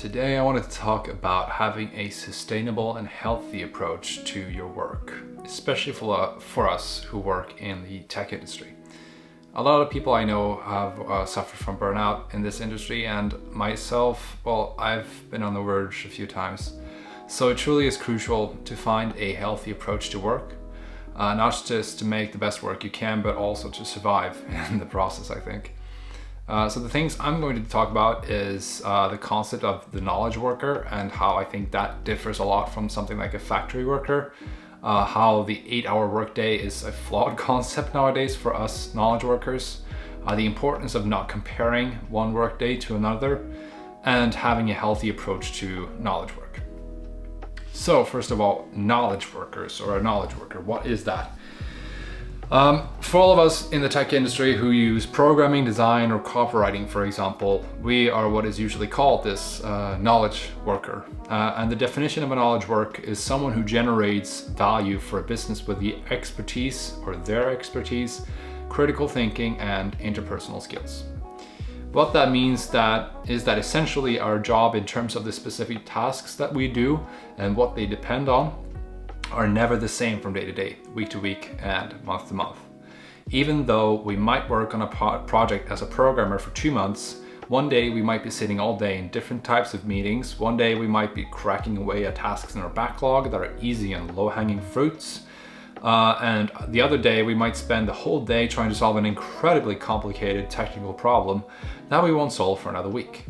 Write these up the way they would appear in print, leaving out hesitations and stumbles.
Today I wanted to talk about having a sustainable and healthy approach to your work, especially for us who work in the tech industry. A lot of people I know have suffered from burnout in this industry, and myself, well, I've been on the verge a few times. So it truly is crucial to find a healthy approach to work, not just to make the best work you can, but also to survive in the process, I think. So the things I'm going to talk about is the concept of the knowledge worker and how I think that differs a lot from something like a factory worker. How the 8-hour workday is a flawed concept nowadays for us knowledge workers. The importance of not comparing one workday to another, and having a healthy approach to knowledge work. So first of all, knowledge workers or a knowledge worker, what is that? For all of us in the tech industry who use programming, design, or copywriting, for example, we are what is usually called this knowledge worker. And the definition of a knowledge work is someone who generates value for a business with the expertise or their expertise, critical thinking, and interpersonal skills. What that means is that essentially our job in terms of the specific tasks that we do and what they depend on are never the same from day to day, week to week, and month to month. Even though we might work on a project as a programmer for 2 months, one day we might be sitting all day in different types of meetings. One day we might be cracking away at tasks in our backlog that are easy and low-hanging fruits. And the other day we might spend the whole day trying to solve an incredibly complicated technical problem that we won't solve for another week.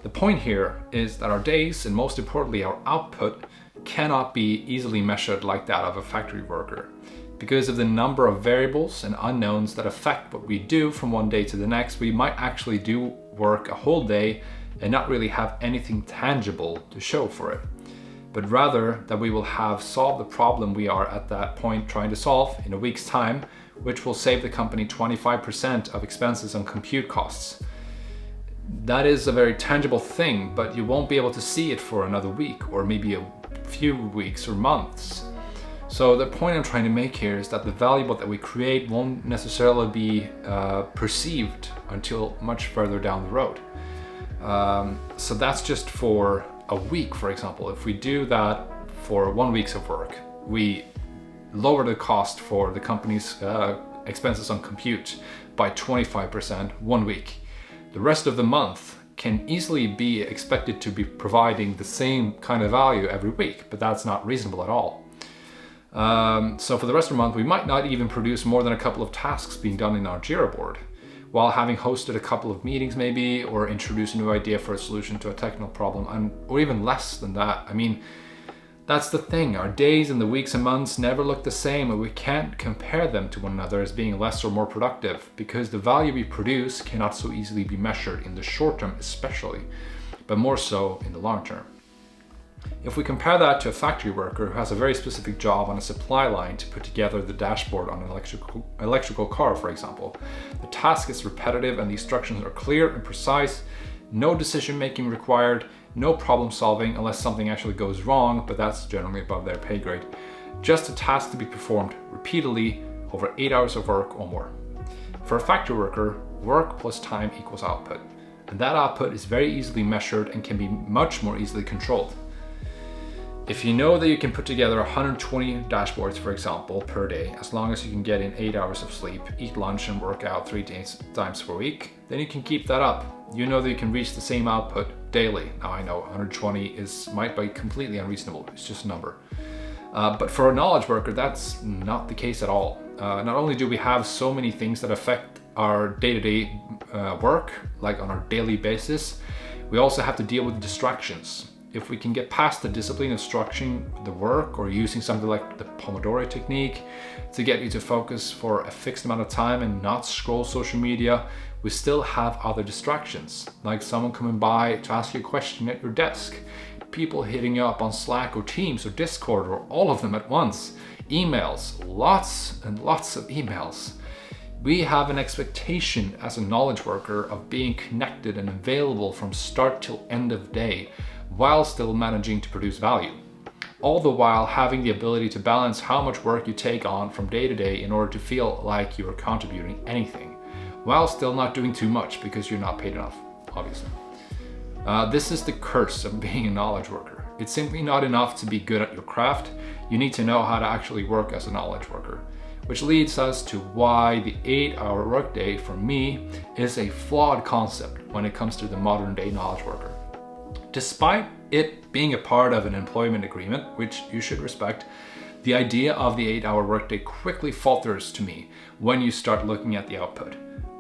The point here is that our days, and most importantly our output, cannot be easily measured like that of a factory worker because of the number of variables and unknowns that affect what we do from one day to the next. We might actually do work a whole day and not really have anything tangible to show for it, but rather that we will have solved the problem we are at that point trying to solve in a week's time, which will save the company 25% of expenses on compute costs. That is a very tangible thing, but you won't be able to see it for another week or maybe a few weeks or months. So the point I'm trying to make here is that the value that we create won't necessarily be perceived until much further down the road. So that's just for a week, for example. If we do that for 1 week of work, we lower the cost for the company's expenses on compute by 25% 1 week. The rest of the month can easily be expected to be providing the same kind of value every week, but that's not reasonable at all. So for the rest of the month, we might not even produce more than a couple of tasks being done in our Jira board, while having hosted a couple of meetings maybe, or introduced a new idea for a solution to a technical problem, or even less than that. I mean, that's the thing. Our days and the weeks and months never look the same, and we can't compare them to one another as being less or more productive, because the value we produce cannot so easily be measured in the short term especially, but more so in the long term. If we compare that to a factory worker who has a very specific job on a supply line to put together the dashboard on an electrical car, for example, the task is repetitive and the instructions are clear and precise, no decision making required, no problem solving unless something actually goes wrong, but that's generally above their pay grade. Just a task to be performed repeatedly over 8 hours of work or more. For a factory worker, work plus time equals output. And that output is very easily measured and can be much more easily controlled. If you know that you can put together 120 dashboards, for example, per day, as long as you can get in 8 hours of sleep, eat lunch, and work out 3 times per week, then you can keep that up. You know that you can reach the same output daily. Now I know 120 might be completely unreasonable, it's just a number. But for a knowledge worker, that's not the case at all. Not only do we have so many things that affect our day-to-day work, like on our daily basis, we also have to deal with distractions. If we can get past the discipline of structuring the work or using something like the Pomodoro technique to get you to focus for a fixed amount of time and not scroll social media, we still have other distractions, like someone coming by to ask you a question at your desk, people hitting you up on Slack or Teams or Discord or all of them at once, emails, lots and lots of emails. We have an expectation as a knowledge worker of being connected and available from start till end of day, while still managing to produce value. All the while having the ability to balance how much work you take on from day to day in order to feel like you are contributing anything, while still not doing too much because you're not paid enough, obviously. This is the curse of being a knowledge worker. It's simply not enough to be good at your craft. You need to know how to actually work as a knowledge worker. Which leads us to why the 8-hour workday for me is a flawed concept when it comes to the modern day knowledge worker. Despite it being a part of an employment agreement, which you should respect, the idea of the 8-hour workday quickly falters to me when you start looking at the output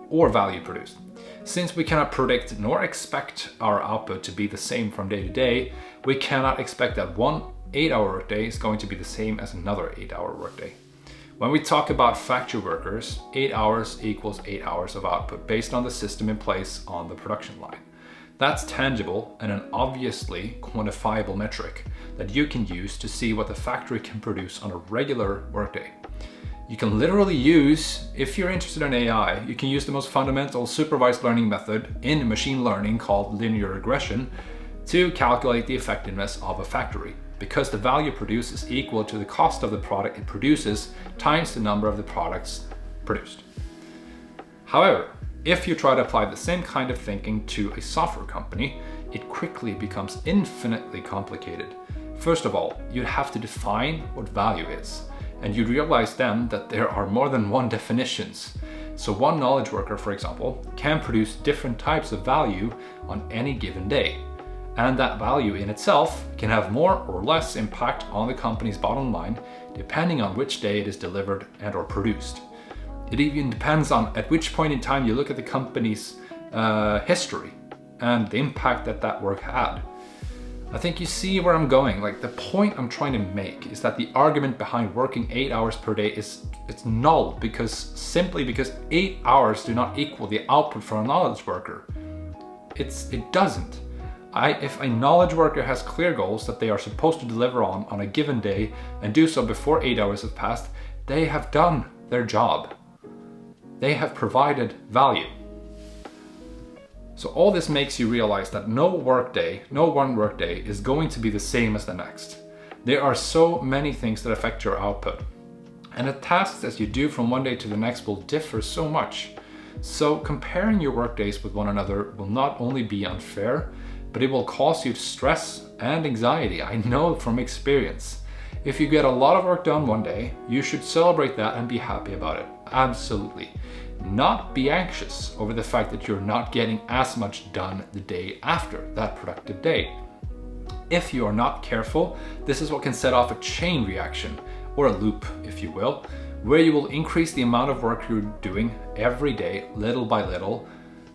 or value produced. Since we cannot predict nor expect our output to be the same from day to day, we cannot expect that one 8-hour workday is going to be the same as another 8-hour workday. When we talk about factory workers, 8 hours equals 8 hours of output based on the system in place on the production line. That's tangible and an obviously quantifiable metric that you can use to see what the factory can produce on a regular workday. You can literally use, if you're interested in AI, you can use the most fundamental supervised learning method in machine learning called linear regression to calculate the effectiveness of a factory, because the value produced is equal to the cost of the product it produces times the number of the products produced. However, if you try to apply the same kind of thinking to a software company, it quickly becomes infinitely complicated. First of all, you'd have to define what value is, and you'd realize then that there are more than one definitions. So one knowledge worker, for example, can produce different types of value on any given day. And that value in itself can have more or less impact on the company's bottom line, depending on which day it is delivered and or produced. It even depends on at which point in time you look at the company's history and the impact that that work had. I think you see where I'm going. Like, the point I'm trying to make is that the argument behind working 8 hours per day it's null, simply because 8 hours do not equal the output for a knowledge worker. It doesn't. If a knowledge worker has clear goals that they are supposed to deliver on a given day and do so before 8 hours have passed, they have done their job. They have provided value. So all this makes you realize that no one workday is going to be the same as the next. There are so many things that affect your output. And the tasks that you do from one day to the next will differ so much. So comparing your workdays with one another will not only be unfair, but it will cause you stress and anxiety. I know from experience. If you get a lot of work done one day, you should celebrate that and be happy about it. Absolutely. Not be anxious over the fact that you're not getting as much done the day after that productive day. If you are not careful, this is what can set off a chain reaction, or a loop, if you will, where you will increase the amount of work you're doing every day, little by little,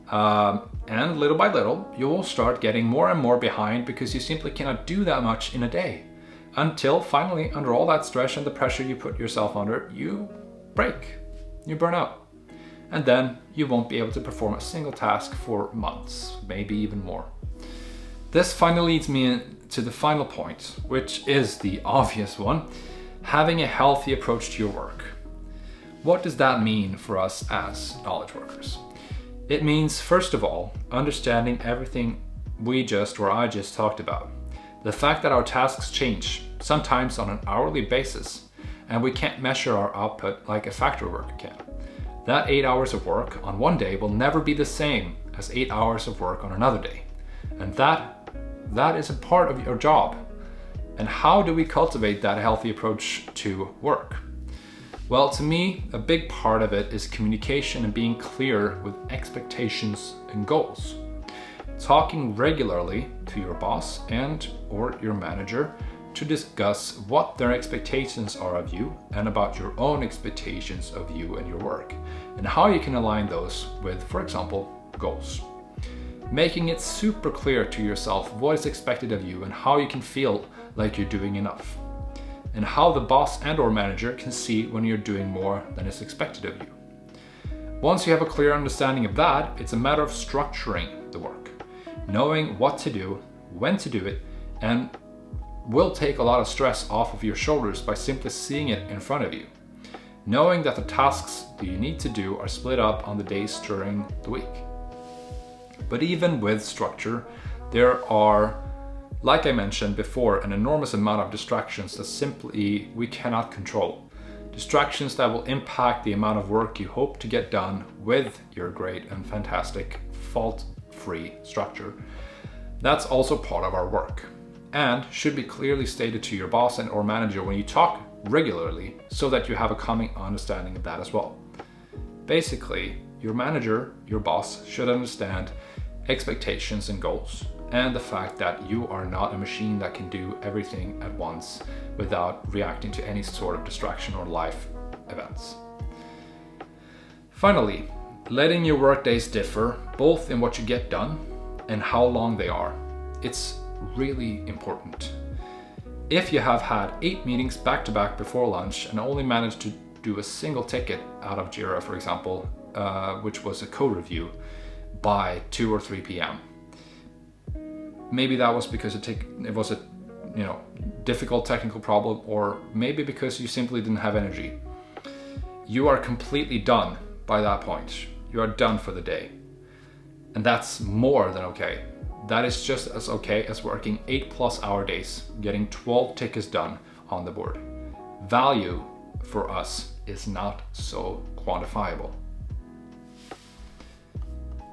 and little by little, you will start getting more and more behind because you simply cannot do that much in a day. Until finally, under all that stress and the pressure you put yourself under, you break, you burn out. And then you won't be able to perform a single task for months, maybe even more. This finally leads me to the final point, which is the obvious one: having a healthy approach to your work. What does that mean for us as knowledge workers? It means, first of all, understanding everything I just talked about. The fact that our tasks change, sometimes on an hourly basis, and we can't measure our output like a factory worker can. That 8 hours of work on one day will never be the same as 8 hours of work on another day. And that is a part of your job. And how do we cultivate that healthy approach to work? Well, to me, a big part of it is communication and being clear with expectations and goals. Talking regularly to your boss or your manager to discuss what their expectations are of you and about your own expectations of you and your work, and how you can align those with, for example, goals. Making it super clear to yourself what is expected of you and how you can feel like you're doing enough, and how the boss or manager can see when you're doing more than is expected of you. Once you have a clear understanding of that, it's a matter of structuring the work, knowing what to do, when to do it, and will take a lot of stress off of your shoulders by simply seeing it in front of you. Knowing that the tasks that you need to do are split up on the days during the week. But even with structure, there are, like I mentioned before, an enormous amount of distractions that simply we cannot control. Distractions that will impact the amount of work you hope to get done with your great and fantastic fault-free structure. That's also part of our work and should be clearly stated to your boss and or manager when you talk regularly, so that you have a common understanding of that as well. Basically, your manager, your boss, should understand expectations and goals, and the fact that you are not a machine that can do everything at once without reacting to any sort of distraction or life events. Finally, letting your workdays differ both in what you get done and how long they are. It's really important. If you have had 8 meetings back to back before lunch and only managed to do a single ticket out of Jira, for example, which was a code review, by 2 or 3 p.m. Maybe that was because it was a difficult technical problem, or maybe because you simply didn't have energy. You are completely done by that point. You are done for the day. And that's more than okay. That is just as okay as working 8+ hour days, getting 12 tickets done on the board. Value for us is not so quantifiable.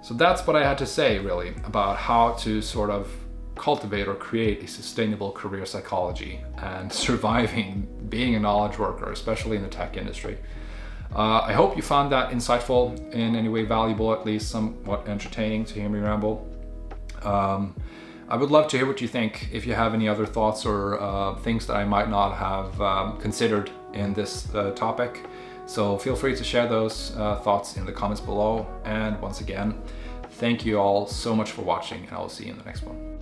So that's what I had to say really about how to sort of cultivate or create a sustainable career psychology and surviving being a knowledge worker, especially in the tech industry. I hope you found that insightful, in any way valuable, at least somewhat entertaining to hear me ramble. I would love to hear what you think. If you have any other thoughts or things that I might not have considered in this topic, so feel free to share those thoughts in the comments below. And once again, thank you all so much for watching, and I will see you in the next one.